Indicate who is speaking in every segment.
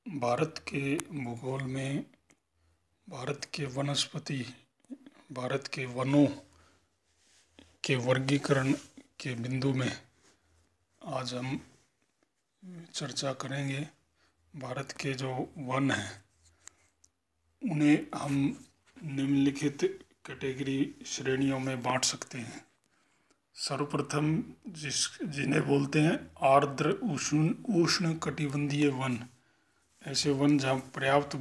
Speaker 1: भारत के भूगोल में भारत के वनों के वर्गीकरण के बिंदु में आज हम चर्चा करेंगे। भारत के जो वन हैं उन्हें हम निम्नलिखित कैटेगरी श्रेणियों में बांट सकते हैं। सर्वप्रथम जिन्हें बोलते हैं आर्द्र उष्ण कटिबंधीय वन। ऐसे वन जहाँ पर्याप्त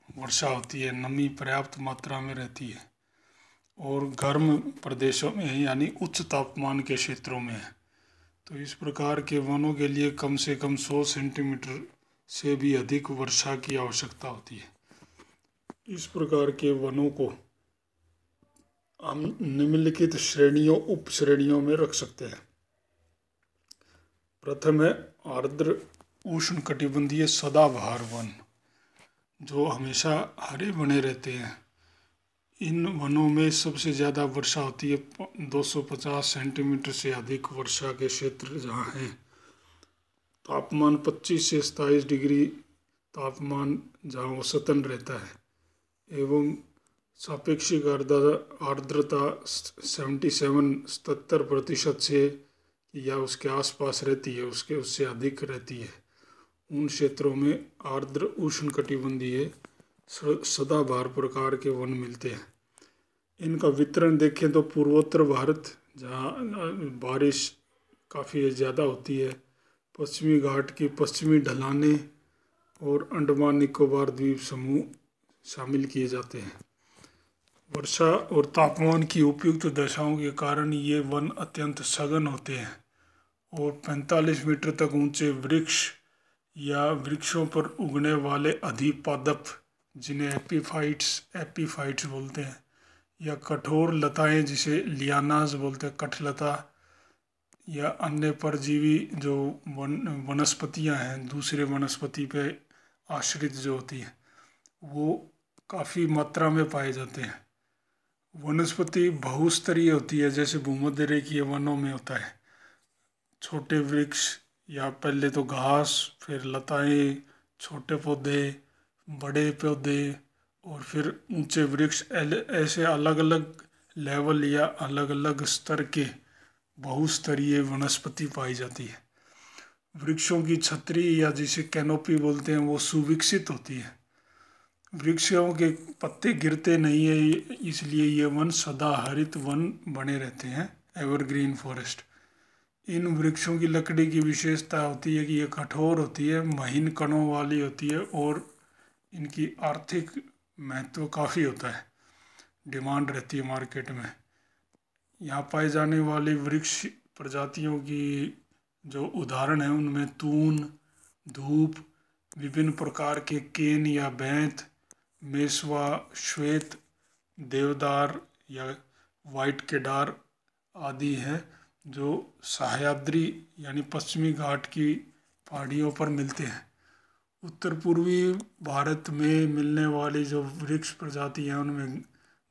Speaker 1: वर्षा होती है, नमी पर्याप्त मात्रा में रहती है और गर्म प्रदेशों में यानी उच्च तापमान के क्षेत्रों में है। तो इस प्रकार के वनों के लिए कम से कम 100 सेंटीमीटर से भी अधिक वर्षा की आवश्यकता होती है। इस प्रकार के वनों को हम निम्नलिखित उप श्रेणियों में रख सकते हैं। प्रथम है आर्द्र उष्ण कटिबंधीय सदाबहार वन, जो हमेशा हरे बने रहते हैं। इन वनों में सबसे ज़्यादा वर्षा होती है 250 सेंटीमीटर से अधिक वर्षा के क्षेत्र जहाँ हैं। तापमान 25 से 27 डिग्री तापमान जहाँ औसतन रहता है एवं सापेक्षिक आर्द्रता 77% से या उसके आसपास रहती है, उससे अधिक रहती है। उन क्षेत्रों में आर्द्र उष्ण कटिबंधीय सदाबहार प्रकार के वन मिलते हैं। इनका वितरण देखें तो पूर्वोत्तर भारत जहाँ बारिश काफ़ी ज़्यादा होती है, पश्चिमी घाट की पश्चिमी ढलानें और अंडमान निकोबार द्वीप समूह शामिल किए जाते हैं। वर्षा और तापमान की उपयुक्त दशाओं के कारण ये वन अत्यंत सघन होते हैं और 45 मीटर तक ऊंचे वृक्ष या वृक्षों पर उगने वाले अधिपादप, जिन्हें एपीफाइट्स बोलते हैं, या कठोर लताएं जिसे लियानाज बोलते हैं, कठलता, या अन्य परजीवी जो वनस्पतियां हैं दूसरे वनस्पति पे आश्रित जो होती हैं, वो काफ़ी मात्रा में पाए जाते हैं। वनस्पति बहुस्तरीय होती है, जैसे भूमध्य रेखीय वनों में होता है। छोटे वृक्ष या पहले तो घास, फिर लताएं, छोटे पौधे, बड़े पौधे और फिर ऊंचे वृक्ष, ऐसे अलग अलग लेवल या अलग अलग स्तर के बहुस्तरीय वनस्पति पाई जाती है। वृक्षों की छतरी या जिसे कैनोपी बोलते हैं वो सुविकसित होती है। वृक्षों के पत्ते गिरते नहीं है, इसलिए ये वन सदाहरित वन बने रहते हैं, एवरग्रीन फॉरेस्ट। इन वृक्षों की लकड़ी की विशेषता होती है कि ये कठोर होती है, महीन कणों वाली होती है और इनकी आर्थिक महत्व काफ़ी होता है, डिमांड रहती है मार्केट में। यहाँ पाए जाने वाली वृक्ष प्रजातियों की जो उदाहरण हैं उनमें तून, धूप, विभिन्न प्रकार के केन या बैंत, मेसवा, श्वेत, देवदार या वाइट केदार आदि हैं, जो सह्याद्री यानी पश्चिमी घाट की पहाड़ियों पर मिलते हैं। उत्तर पूर्वी भारत में मिलने वाली जो वृक्ष प्रजाति हैं उनमें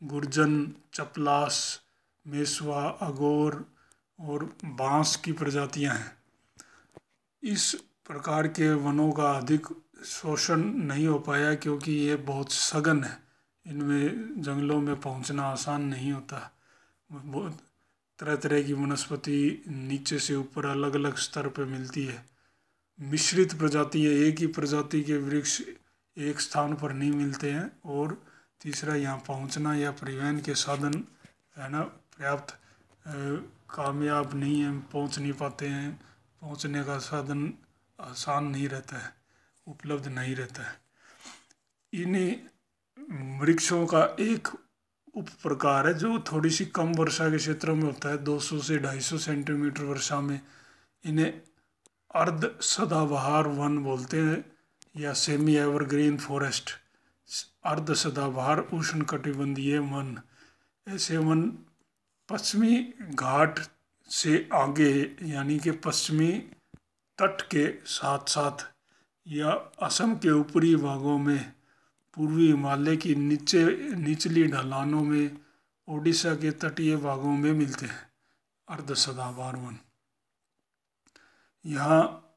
Speaker 1: गुर्जन, चपलास, मेसवा, अगोर और बांस की प्रजातियां हैं। इस प्रकार के वनों का अधिक शोषण नहीं हो पाया क्योंकि ये बहुत सघन है, इनमें जंगलों में पहुंचना आसान नहीं होता। बहुत तरह तरह की वनस्पति नीचे से ऊपर अलग अलग स्तर पर मिलती है। मिश्रित प्रजाति है, एक ही प्रजाति के वृक्ष एक स्थान पर नहीं मिलते हैं। और तीसरा, यहाँ पहुंचना या परिवहन के साधन है ना पर्याप्त कामयाब नहीं है, पहुंच नहीं पाते हैं, पहुंचने का साधन आसान नहीं रहता है, उपलब्ध नहीं रहता है। इन्हीं वृक्षों का एक उप प्रकार है जो थोड़ी सी कम वर्षा के क्षेत्रों में होता है, 200 से 250 सेंटीमीटर वर्षा में। इन्हें अर्ध सदाबहार वन बोलते हैं या सेमी एवरग्रीन फॉरेस्ट, अर्ध सदाबहार उष्ण कटिबंधीय वन। ऐसे वन पश्चिमी घाट से आगे यानी कि पश्चिमी तट के साथ साथ या असम के ऊपरी भागों में, पूर्वी हिमालय की निचली ढलानों में, ओडिशा के तटीय भागों में मिलते हैं अर्ध सदाबहार वन। यहाँ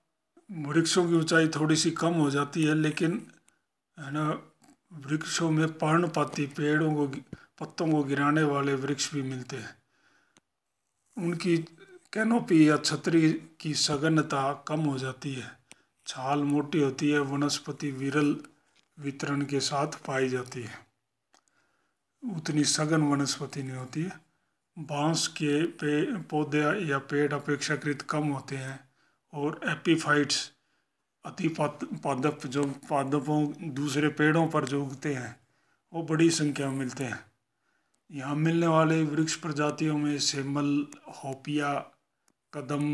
Speaker 1: वृक्षों की ऊंचाई थोड़ी सी कम हो जाती है, लेकिन है ना वृक्षों में पर्णपाती पेड़ों को पत्तों को गिराने वाले वृक्ष भी मिलते हैं। उनकी कैनोपी या छतरी की सघनता कम हो जाती है, छाल मोटी होती है, वनस्पति विरल वितरण के साथ पाई जाती है, उतनी सघन वनस्पति नहीं होती है। बांस के पौधे या पेड़ अपेक्षाकृत कम होते हैं और एपीफाइट्स अति पादप जो पादपों दूसरे पेड़ों पर जो उगते हैं वो बड़ी संख्या में मिलते हैं। यहाँ मिलने वाले वृक्ष प्रजातियों में सेमल, होपिया, कदम,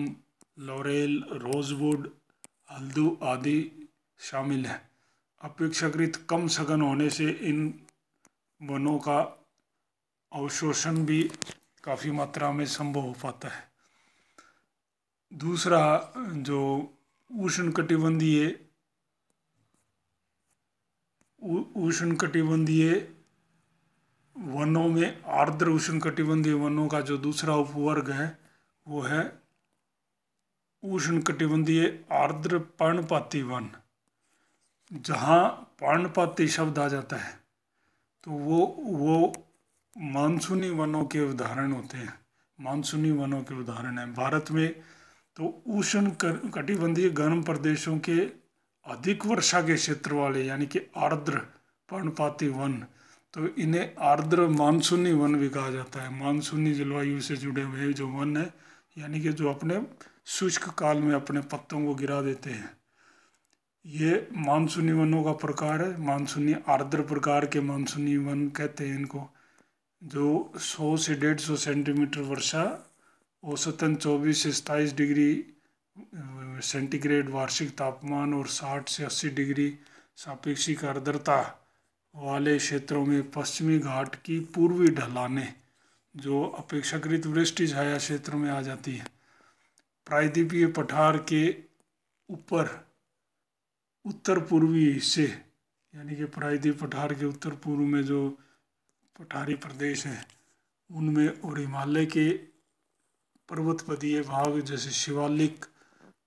Speaker 1: लॉरेल, रोजवुड, हल्दू आदि शामिल हैं। अपेक्षाकृत कम सघन होने से इन वनों का अवशोषण भी काफ़ी मात्रा में संभव हो पाता है। दूसरा जो उष्णकटिबंधीय वनों में आर्द्र उष्णकटिबंधीय वनों का जो दूसरा उपवर्ग है वो है उष्णकटिबंधीय आर्द्र पर्णपाती वन। जहाँ पर्णपाती शब्द आ जाता है तो वो मानसूनी वनों के उदाहरण होते हैं, मानसूनी वनों के उदाहरण हैं। भारत में तो उष्ण कटिबंधीय गर्म प्रदेशों के अधिक वर्षा के क्षेत्र वाले यानी कि आर्द्र पर्णपाती वन, तो इन्हें आर्द्र मानसूनी वन भी कहा जाता है। मानसूनी जलवायु से जुड़े हुए जो वन है यानी कि जो अपने शुष्क काल में अपने पत्तों को गिरा देते हैं, ये मानसूनी वनों का प्रकार है। मानसूनी आर्द्र प्रकार के मानसूनी वन कहते हैं इनको, जो 100 से 150 सेंटीमीटर वर्षा, औसतन 24 से 27 डिग्री सेंटीग्रेड वार्षिक तापमान और 60 से 80 डिग्री सापेक्षिक आर्द्रता वाले क्षेत्रों में पश्चिमी घाट की पूर्वी ढलानें जो अपेक्षाकृत वृष्टि छाया क्षेत्र में आ जाती है। प्रायद्वीपीय पठार के ऊपर उत्तर पूर्वी हिस्से यानी कि प्रायद्वीप पठार के उत्तर पूर्व में जो पठारी प्रदेश हैं उनमें और हिमालय के पर्वतपदीय भाग जैसे शिवालिक,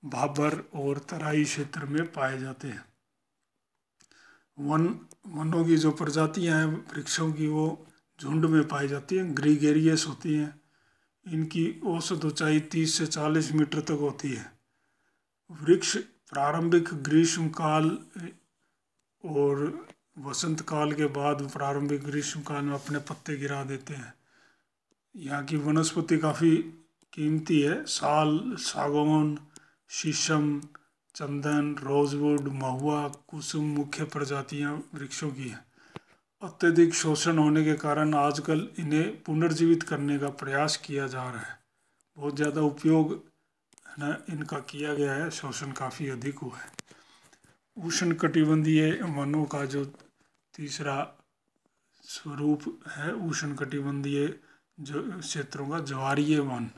Speaker 1: भाबर और तराई क्षेत्र में पाए जाते हैं। वनों की जो प्रजातियां हैं वृक्षों की वो झुंड में पाई जाती हैं, ग्रीगेरियस होती हैं। इनकी औसत ऊंचाई 30 से 40 मीटर तक होती है। वृक्ष प्रारंभिक ग्रीष्म काल और वसंत काल के बाद प्रारंभिक ग्रीष्म काल में अपने पत्ते गिरा देते हैं। यहाँ की वनस्पति काफ़ी कीमती है। साल, सागौन, शीशम, चंदन, रोजवुड, महुआ, कुसुम मुख्य प्रजातियाँ वृक्षों की हैं। अत्यधिक शोषण होने के कारण आजकल इन्हें पुनर्जीवित करने का प्रयास किया जा रहा है। बहुत ज़्यादा उपयोग है ना इनका किया गया है, शोषण काफ़ी अधिक हुआ है। उष्णकटिबंधीय वनों का जो तीसरा स्वरूप है उष्णकटिबंधीय जो क्षेत्रों का ज्वारीय वन,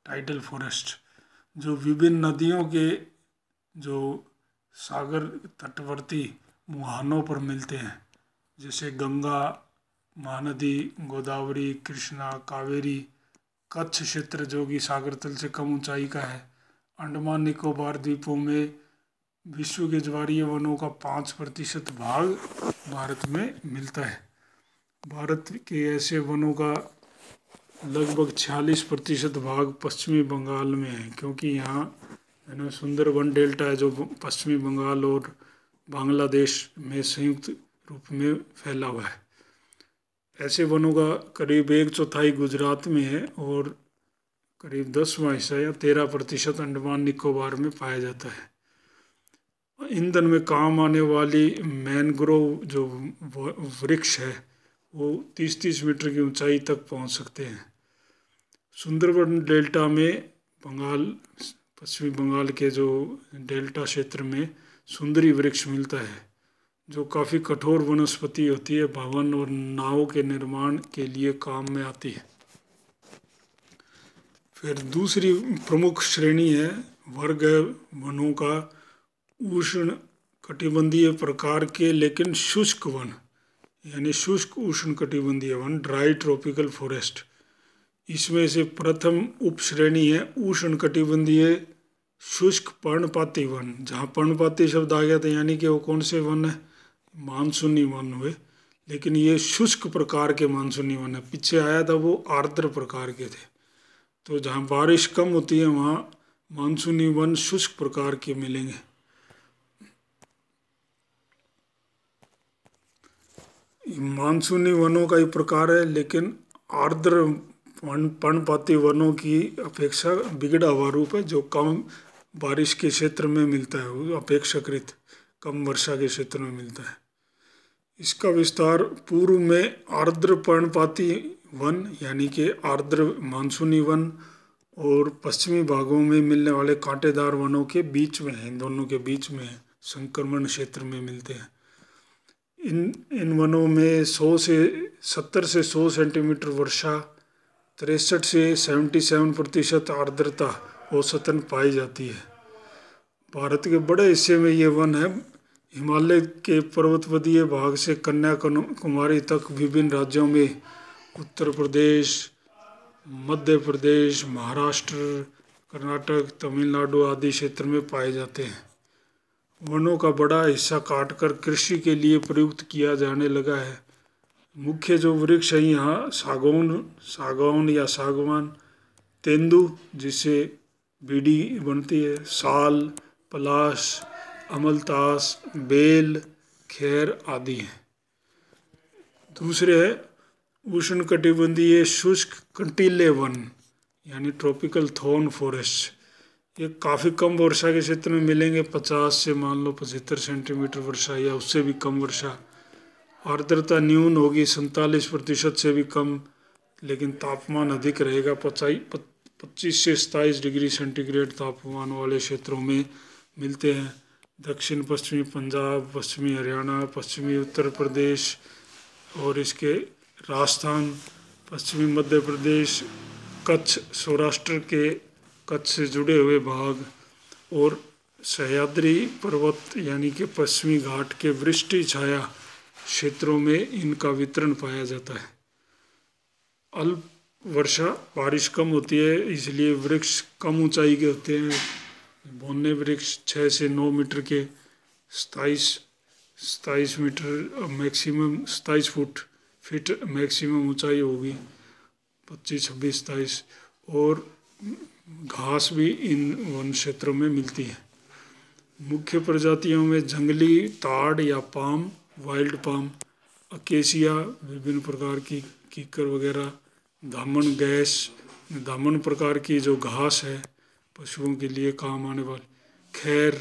Speaker 1: टाइडल फॉरेस्ट, जो विभिन्न नदियों के जो सागर तटवर्ती मुहानों पर मिलते हैं, जैसे गंगा, महानदी, गोदावरी, कृष्णा, कावेरी। कच्छ क्षेत्र जो कि सागर तल से कम ऊंचाई का है। अंडमान निकोबार द्वीपों में विश्व के ज्वारीय वनों का 5% भाग भारत में मिलता है। भारत के ऐसे वनों का लगभग 46% भाग पश्चिमी बंगाल में है, क्योंकि यहाँ है ना सुंदरबन डेल्टा है जो पश्चिमी बंगाल और बांग्लादेश में संयुक्त रूप में फैला हुआ है। ऐसे वनों का करीब 1/4 गुजरात में है और करीब 10वां हिस्सा या 13% अंडमान निकोबार में पाया जाता है। ईंधन में काम आने वाली मैनग्रोव जो वृक्ष है वो 30-30 मीटर की ऊंचाई तक पहुंच सकते हैं। सुंदरबन डेल्टा में पश्चिमी बंगाल के जो डेल्टा क्षेत्र में सुंदरी वृक्ष मिलता है जो काफ़ी कठोर वनस्पति होती है, भवन और नाव के निर्माण के लिए काम में आती है। फिर दूसरी प्रमुख श्रेणी है वर्ग है वनों का उष्ण कटिबंधीय प्रकार के लेकिन शुष्क वन, यानी शुष्क उष्ण कटिबंधीय वन, ड्राई ट्रॉपिकल फॉरेस्ट। इसमें से प्रथम उपश्रेणी है उष्ण कटिबंधीय शुष्क पर्णपाती वन, जहाँ पर्णपाती शब्द आ गया था यानी कि वो कौन से वन है, मानसूनी वन हुए, लेकिन ये शुष्क प्रकार के मानसूनी वन है। पीछे आया था वो आर्द्र प्रकार के थे। तो जहाँ बारिश कम होती है वहाँ मानसूनी वन शुष्क प्रकार के मिलेंगे। मानसूनी वनों का ही प्रकार है, लेकिन आर्द्र पर्णपाती वनों की अपेक्षा बिगड़ा हुआ रूप है, जो कम बारिश के क्षेत्र में मिलता है, वो अपेक्षाकृत कम वर्षा के क्षेत्र में मिलता है। इसका विस्तार पूर्व में आर्द्र पर्णपाती वन यानी कि आर्द्र मानसूनी वन और पश्चिमी भागों में मिलने वाले कांटेदार वनों के बीच में है, इन दोनों के बीच में है, संक्रमण क्षेत्र में मिलते हैं। इन वनों में 70 से 100 सेंटीमीटर वर्षा, 63 से 77% आर्द्रता औसतन पाई जाती है। भारत के बड़े हिस्से में ये वन है। हिमालय के पर्वतवदीय भाग से कन्याकुमारी तक विभिन्न राज्यों में उत्तर प्रदेश, मध्य प्रदेश, महाराष्ट्र, कर्नाटक, तमिलनाडु आदि क्षेत्र में पाए जाते हैं। वनों का बड़ा हिस्सा काटकर कृषि के लिए प्रयुक्त किया जाने लगा है। मुख्य जो वृक्ष है यहाँ सागौन या सागवान, तेंदु जिससे बीड़ी बनती है, साल, पलाश, अमलतास, बेल, खैर आदि हैं। दूसरे है उष्णकटिबंधीय शुष्क कंटीले वन यानी ट्रॉपिकल थॉर्न फॉरेस्ट। ये काफ़ी कम वर्षा के क्षेत्र में मिलेंगे, 50 से मान लो 75 सेंटीमीटर वर्षा या उससे भी कम वर्षा। आर्द्रता न्यून होगी 47% से भी कम, लेकिन तापमान अधिक रहेगा, 25 से 27 डिग्री सेंटीग्रेड तापमान वाले क्षेत्रों में मिलते हैं। दक्षिण पश्चिमी पंजाब, पश्चिमी हरियाणा, पश्चिमी उत्तर प्रदेश और इसके राजस्थान, पश्चिमी मध्य प्रदेश, कच्छ, सौराष्ट्र के कच्छ से जुड़े हुए भाग और सह्याद्री पर्वत यानी कि पश्चिमी घाट के वृष्टि छाया क्षेत्रों में इनका वितरण पाया जाता है। अल्प वर्षा, बारिश कम होती है, इसलिए वृक्ष कम ऊंचाई के होते हैं। बोने वृक्ष 6 से 9 मीटर के, 27 मीटर मैक्सिमम, 27 फीट मैक्सिमम ऊंचाई होगी, 25, 26, 27। और घास भी इन वन क्षेत्रों में मिलती है। मुख्य प्रजातियों में जंगली ताड़ या पाम, वाइल्ड पाम, अकेसिया, विभिन्न प्रकार की कीकर वगैरह, दामन प्रकार की जो घास है पशुओं के लिए काम आने वाली, खैर,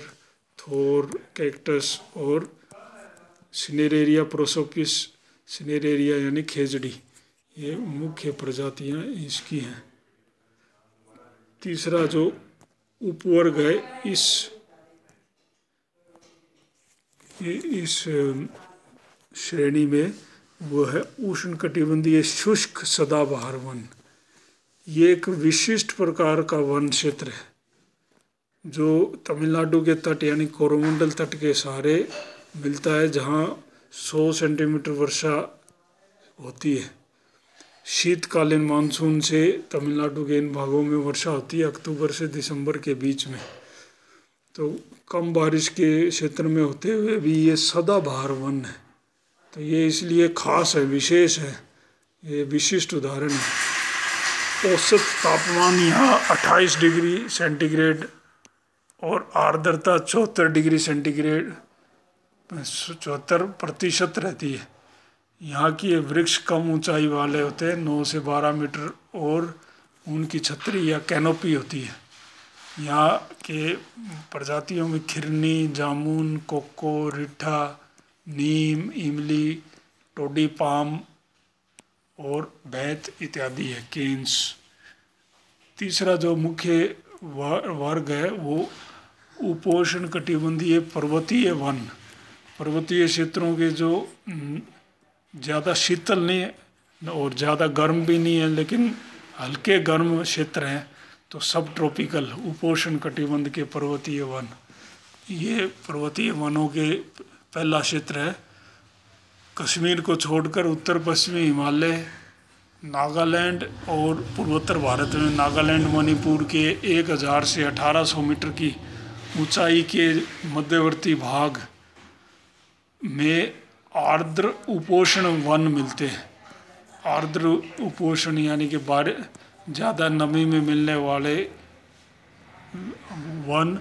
Speaker 1: थोर, कैक्टस और सिनेरेरिया प्रोसोपिस, सिनेरेरिया यानी खेजड़ी, ये मुख्य प्रजातियां इसकी हैं। तीसरा जो उपवर्ग है इस श्रेणी में वो है उष्णकटिबंधीय शुष्क सदाबहार वन। ये एक विशिष्ट प्रकार का वन क्षेत्र है जो तमिलनाडु के तट यानी कोरोमंडल तट के सहारे मिलता है, जहाँ 100 सेंटीमीटर वर्षा होती है। शीतकालीन मानसून से तमिलनाडु के इन भागों में वर्षा होती है अक्टूबर से दिसंबर के बीच में। तो कम बारिश के क्षेत्र में होते हुए भी ये सदाबहार वन है, तो ये इसलिए खास है, विशेष है, ये विशिष्ट उदाहरण है। औसत तापमान यहाँ 28 डिग्री सेंटीग्रेड और आर्द्रता 74 डिग्री सेंटीग्रेड 74% रहती है। यहाँ की वृक्ष कम ऊंचाई वाले होते हैं, 9 से 12 मीटर, और उनकी छतरी या कैनोपी होती है। यहाँ के प्रजातियों में खिरनी, जामुन, कोको, रिठा, नीम, इमली, टोडी पाम और बैत इत्यादि है, केन्स। तीसरा जो मुख्य वर्ग है वो उपोष्ण कटिबंधीय पर्वतीय वन। पर्वतीय क्षेत्रों के जो ज़्यादा शीतल नहीं है और ज़्यादा गर्म भी नहीं है, लेकिन हल्के गर्म क्षेत्र हैं, तो सब ट्रॉपिकल उपोष्ण कटिबंध के पर्वतीय वन। ये पर्वतीय वनों के पहला क्षेत्र है। कश्मीर को छोड़कर उत्तर पश्चिमी हिमालय, नागालैंड और पूर्वोत्तर भारत में नागालैंड मणिपुर के 1000 से 1800 मीटर की ऊंचाई के मध्यवर्ती भाग में आर्द्र उपोष्ण वन मिलते हैं। आर्द्र उपोष्ण यानी कि ज़्यादा नमी में मिलने वाले वन,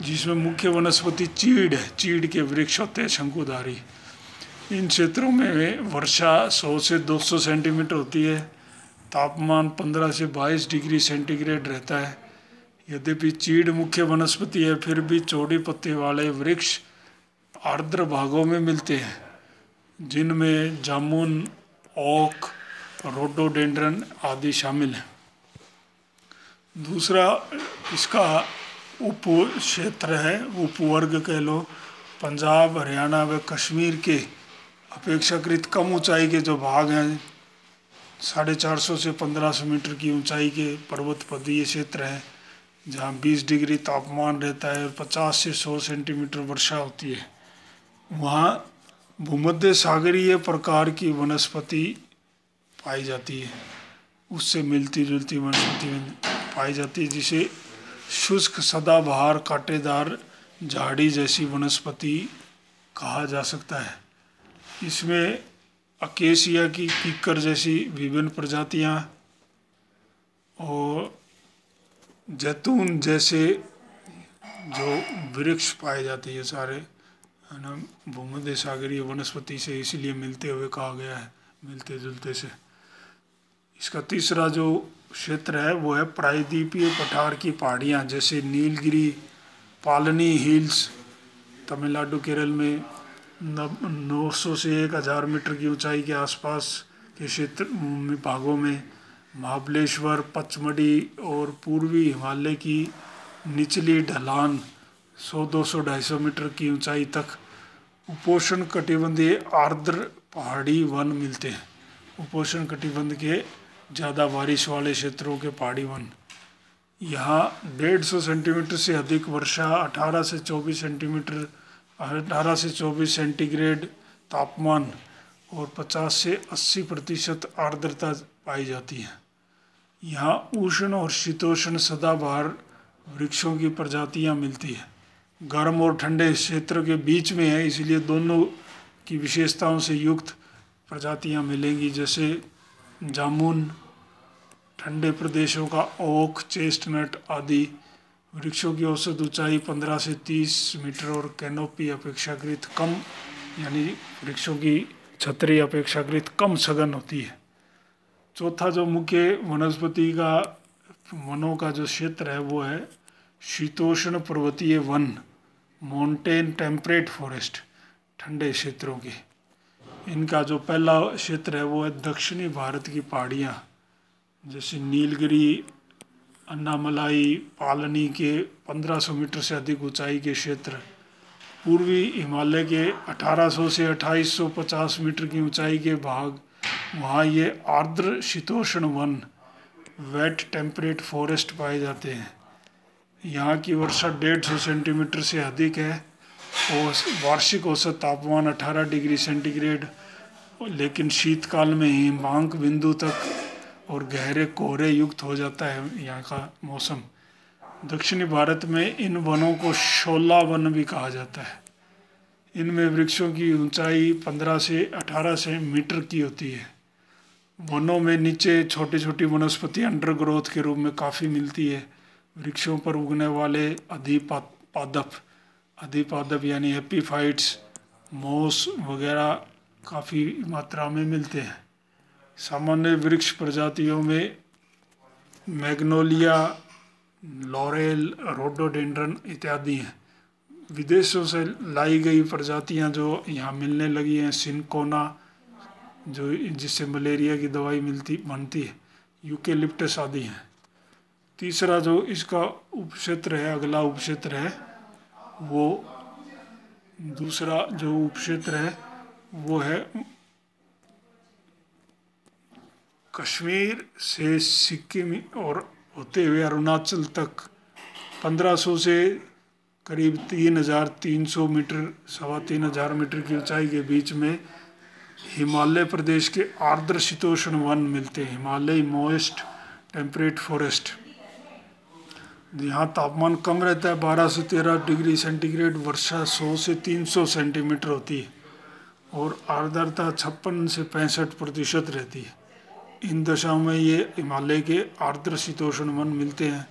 Speaker 1: जिसमें मुख्य वनस्पति चीड़ है। चीड़ के वृक्ष होते हैं शंकुधारी। इन क्षेत्रों में वर्षा 100 से 200 सेंटीमीटर होती है। तापमान 15 से 22 डिग्री सेंटीग्रेड रहता है। यद्यपि चीड़ मुख्य वनस्पति है, फिर भी चौड़ी पत्ते वाले वृक्ष आर्द्र भागों में मिलते हैं, जिनमें जामुन, ओक, रोडोडेंड्रन आदि शामिल हैं। दूसरा इसका उप क्षेत्र है, उपवर्ग कह लो, पंजाब, हरियाणा व कश्मीर के अपेक्षाकृत कम ऊंचाई के जो भाग हैं, 450 से 1500 मीटर की ऊंचाई के पर्वत पदीय क्षेत्र हैं, जहाँ 20 डिग्री तापमान रहता है और 50 से 100 सेंटीमीटर वर्षा होती है। वहाँ भूमध्य सागरीय प्रकार की वनस्पति पाई जाती है, उससे मिलती जुलती वनस्पति पाई जाती है, जिसे शुष्क सदाबहार कांटेदार झाड़ी जैसी वनस्पति कहा जा सकता है। इसमें अकेसिया की कीकर जैसी विभिन्न प्रजातियां और जैतून जैसे जो वृक्ष पाए जाते हैं, सारे है ना, भूमध्य सागरीय वनस्पति से इसीलिए मिलते हुए कहा गया है, मिलते जुलते से। इसका तीसरा जो क्षेत्र है वो है प्रायद्वीपीय पठार की पहाड़ियाँ, जैसे नीलगिरी, पालनी हिल्स, तमिलनाडु केरल में 900 से 1000 मीटर की ऊंचाई के आसपास के क्षेत्र भागों में, महाबलेश्वर, पचमढ़ी और पूर्वी हिमालय की निचली ढलान 100, 200, 250 मीटर की ऊंचाई तक उपोष्ण कटिबंधीय आर्द्र पहाड़ी वन मिलते हैं। उपोष्ण कटिबंध के ज़्यादा बारिश वाले क्षेत्रों के पहाड़ी वन। यहाँ 150 सेंटीमीटर से अधिक वर्षा, 18 से 24 सेंटीग्रेड तापमान और 50 से 80% आर्द्रता पाई जाती है। यहाँ उष्ण और शीतोष्ण सदाबहार वृक्षों की प्रजातियाँ मिलती है। गर्म और ठंडे क्षेत्र के बीच में है, इसलिए दोनों की विशेषताओं से युक्त प्रजातियाँ मिलेंगी, जैसे जामुन, ठंडे प्रदेशों का ओक, चेस्टनट आदि। वृक्षों की औसत ऊंचाई 15 से 30 मीटर और कैनोपी अपेक्षाकृत कम, यानी वृक्षों की छतरी अपेक्षाकृत कम सघन होती है। चौथा जो मुख्य वनस्पति का वनों का जो क्षेत्र है वो है शीतोष्ण पर्वतीय वन, माउंटेन टेम्परेट फॉरेस्ट, ठंडे क्षेत्रों के। इनका जो पहला क्षेत्र है वो है दक्षिणी भारत की पहाड़ियाँ, जैसे नीलगिरी, अन्नामलाई, पालनी के 1500 मीटर से अधिक ऊंचाई के क्षेत्र, पूर्वी हिमालय के 1800 से 2850 मीटर की ऊंचाई के भाग, वहाँ ये आर्द्र शीतोष्ण वन, वेट टेम्परेट फॉरेस्ट पाए जाते हैं। यहाँ की वर्षा 150 सेंटीमीटर से अधिक है और वार्षिक औसत तापमान 18 डिग्री सेंटीग्रेड, लेकिन शीतकाल में हिमांक बिंदु तक और गहरे कोहरे युक्त हो जाता है यहाँ का मौसम। दक्षिणी भारत में इन वनों को शोला वन भी कहा जाता है। इनमें वृक्षों की ऊंचाई 15 से 18 से मीटर की होती है। वनों में नीचे छोटी छोटी वनस्पति अंडरग्रोथ के रूप में काफ़ी मिलती है। वृक्षों पर उगने वाले अधिपादप यानी एपीफाइट्स, मोस वगैरह काफ़ी मात्रा में मिलते हैं। सामान्य वृक्ष प्रजातियों में मैग्नोलिया, लॉरेल, रोडोडेंड्रन इत्यादि हैं। विदेशों से लाई गई प्रजातियां जो यहाँ मिलने लगी हैं, सिनकोना जो जिससे मलेरिया की दवाई बनती है, यूकेलिप्टस आदि हैं। तीसरा जो इसका उपक्षेत्र है, अगला उपक्षेत्र है वो, दूसरा जो उपक्षेत्र है वो है कश्मीर से सिक्किम और होते हुए अरुणाचल तक 1500 से करीब 3300 मीटर, 3500 मीटर की ऊंचाई के बीच में हिमालय प्रदेश के आर्द्र शीतोष्ण वन मिलते हैं, हिमालय मोइस्ट टेम्परेट फॉरेस्ट। यहाँ तापमान कम रहता है, 12 से 13 डिग्री सेंटीग्रेड, वर्षा 100 से 300 सेंटीमीटर होती है और आर्द्रता 56 से 65% रहती है। इन दशाओं में ये हिमालय के आर्द्र शीतोष्ण वन मिलते हैं।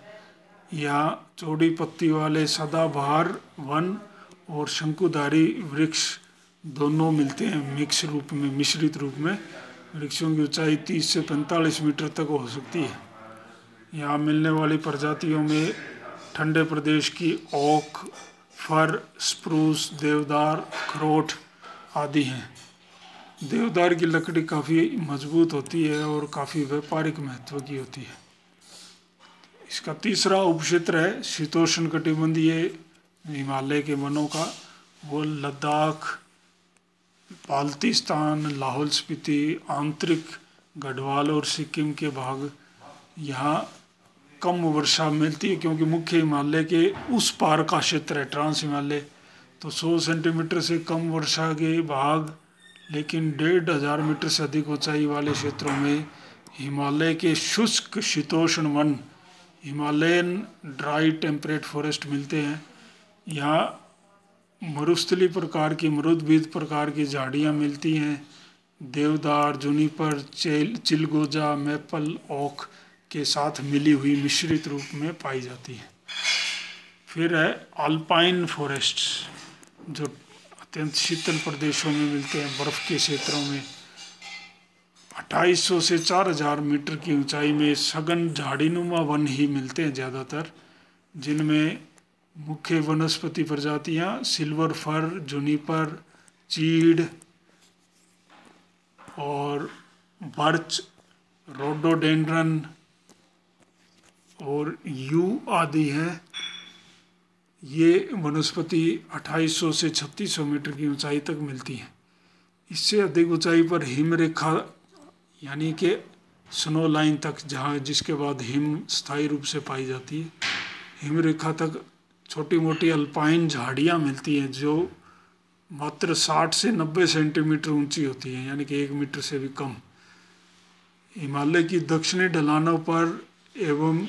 Speaker 1: यहाँ चौड़ी पत्ती वाले सदाबहार वन और शंकुधारी वृक्ष दोनों मिलते हैं मिश्रित रूप में। वृक्षों की ऊंचाई 30 से 45 मीटर तक हो सकती है। यहाँ मिलने वाली प्रजातियों में ठंडे प्रदेश की ओक, फर, स्प्रूस, देवदार, अखरोट आदि हैं। देवदार की लकड़ी काफ़ी मजबूत होती है और काफ़ी व्यापारिक महत्व की होती है। इसका तीसरा उपक्षेत्र है शीतोष्ण कटिबंधीय हिमालय के वनों का, वो लद्दाख, बाल्टिस्तान, लाहौल स्पीति, आंतरिक गढ़वाल और सिक्किम के भाग। यहाँ कम वर्षा मिलती है क्योंकि मुख्य हिमालय के उस पार का क्षेत्र है ट्रांस हिमालय, तो 100 सेंटीमीटर से कम वर्षा के भाग, लेकिन 1500 मीटर से अधिक ऊंचाई वाले क्षेत्रों में हिमालय के शुष्क शीतोष्ण one, Himalayan dry temperate forest मिलते हैं। यहाँ मरुस्थलीय प्रकार की मरुद्भिद प्रकार की झाड़ियाँ मिलती हैं, देवदार, जूनिपर, चिलगोजा, मैपल, ओक के साथ मिली हुई मिश्रित रूप में पाई जाती है। फिर है अल्पाइन फॉरेस्ट, जो अत्यंत शीतल प्रदेशों में मिलते हैं, बर्फ के क्षेत्रों में। 2800 से 4000 मीटर की ऊंचाई में सघन झाड़ीनुमा वन ही मिलते हैं ज़्यादातर, जिनमें मुख्य वनस्पति प्रजातियां सिल्वर फर, जूनिपर, चीड़ और बर्च, रोडोडेंड्रन और यू आदि हैं। ये वनस्पति 2800 से 3600 मीटर की ऊंचाई तक मिलती हैं। इससे अधिक ऊंचाई पर हिमरेखा यानी कि स्नो लाइन तक, जहाँ जिसके बाद हिम स्थायी रूप से पाई जाती है, हिमरेखा तक छोटी मोटी अल्पाइन झाड़ियाँ मिलती हैं जो मात्र 60 से 90 सेंटीमीटर ऊंची होती हैं, यानी कि 1 मीटर से भी कम। हिमालय की दक्षिणी ढलानों पर एवं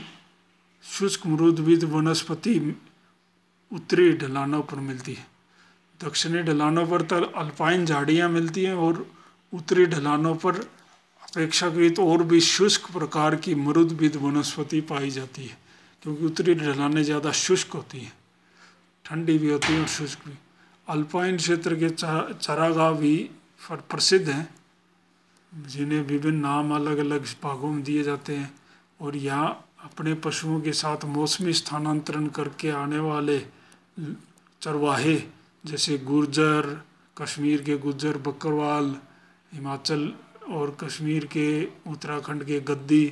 Speaker 1: शुष्क मृदुविद वनस्पति उत्तरी ढलानों पर मिलती है। दक्षिणी ढलानों पर तो अल्पाइन झाड़ियाँ मिलती हैं और उत्तरी ढलानों पर अपेक्षाकृत और भी शुष्क प्रकार की मृदुविद वनस्पति पाई जाती है, क्योंकि उत्तरी ढलानें ज़्यादा शुष्क होती हैं, ठंडी भी होती हैं और शुष्क भी। अल्पाइन क्षेत्र के चारागाह भी प्रसिद्ध हैं, जिन्हें विभिन्न नाम अलग अलग भागों में दिए जाते हैं। और यहाँ अपने पशुओं के साथ मौसमी स्थानांतरण करके आने वाले चरवाहे जैसे गुर्जर, कश्मीर के गुर्जर बकरवाल, हिमाचल और कश्मीर के उत्तराखंड के गद्दी,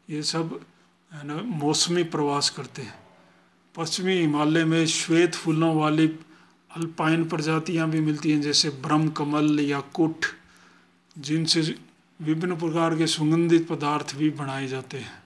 Speaker 1: ये सब है ना मौसमी प्रवास करते हैं। पश्चिमी हिमालय में श्वेत फूलों वाली अल्पाइन प्रजातियां भी मिलती हैं, जैसे ब्रह्म कमल या कुठ, जिनसे विभिन्न प्रकार के सुगंधित पदार्थ भी बनाए जाते हैं।